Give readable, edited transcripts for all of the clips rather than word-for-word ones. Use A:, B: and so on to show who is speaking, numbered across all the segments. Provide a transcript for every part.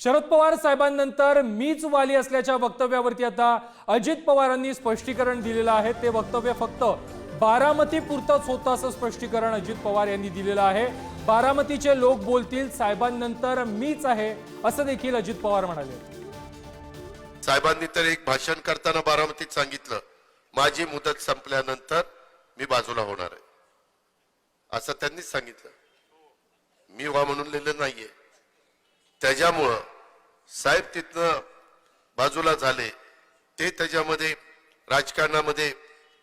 A: शरद पवार साहेबांनंतर मीच वाली असल्याच्या वक्तव्यावरती आता अजित पवारांनी स्पष्टीकरण दिलेलं आहे। ते वक्तव्य फक्त बारामती पुरतच होतं असं स्पष्टीकरण अजित पवार यांनी दिलेलं आहे। बारामतीचे लोक बोलतील, साहेबांनंतर मीच आहे असं देखील अजित पवार म्हणाले।
B: साहेबांनी तर एक भाषण करताना बारामतीत सांगितलं, माझी मुदत संपल्यानंतर मी बाजूला होणार आहे असं त्यांनी सांगितलं। मी वा म्हणून लिहिलं नाहीये। त्याच्यामुळं साहेब तिथनं बाजूला झाले, ते त्याच्यामध्ये राजकारणामध्ये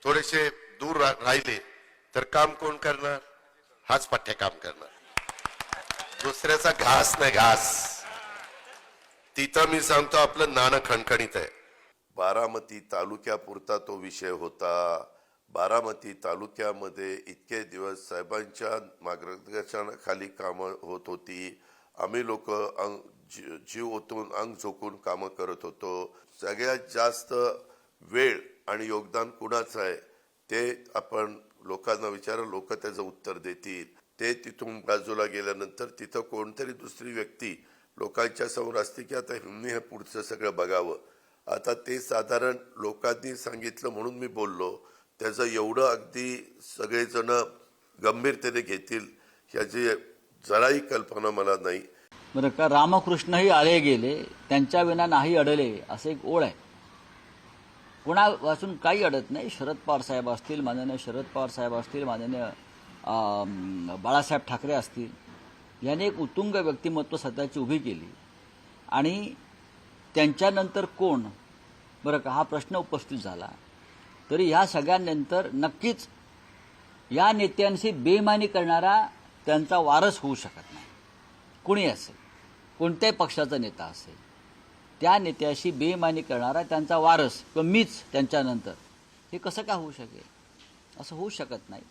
B: थोडेसे दूर राहिले तर काम कोण करणार? हाच पठ्ठ्या काम करणार, दुसऱ्याचा घास नाही घास। तिथं मी सांगतो आपलं नाणं खणखणीत आहे। बारामती तालुक्यापुरता तो विषय होता। बारामती तालुक्यामध्ये इतके दिवस साहेबांच्या मार्गदर्शनाखाली कामं होत होती। आम्ही लोक जीव ओतून अंग झोकून कामं करत होतो। सगळ्यात जास्त वेळ आणि योगदान कुणाचं आहे ते आपण लोकांना विचारा, लोक त्याचं उत्तर देतील। ते तिथून बाजूला गेल्यानंतर तिथं कोणतरी दुसरी व्यक्ती लोकांच्या समोर असते की आता ह्यांनी हे पुढचं सगळं बघावं। आता ते साधारण लोकांनी सांगितलं म्हणून मी बोललो, त्याचं एवढं अगदी सगळेजण गंभीरतेने घेतील ह्याची जराही कल्पना मला नाही।
C: बरं का, रामकृष्णही आले गेले त्यांच्या विना नाही अडले असं एक ओळ आहे। कोणापासून काही अडत नाही। शरद पवार साहेब असतील, माननीय शरद पवार साहेब असतील, माननीय बाळासाहेब ठाकरे असतील, याने एक उत्तुंग व्यक्तिमत्व स्वतःची उभी केली आणि त्यांच्यानंतर कोण, बरं का, हा प्रश्न उपस्थित झाला तरी ह्या सगळ्यांनंतर नक्कीच या नेत्यांशी बेईमानी करणारा त्यांचा वारस होऊ शकत नाही। कुणी असेल, कोणत्याही पक्षाचा नेता असेल, त्या नेत्याशी बेईमानी करणारा त्यांचा वारस किंवा मीच त्यांच्यानंतर, हे कसं काय होऊ शकेल? असं होऊ शकत नाही।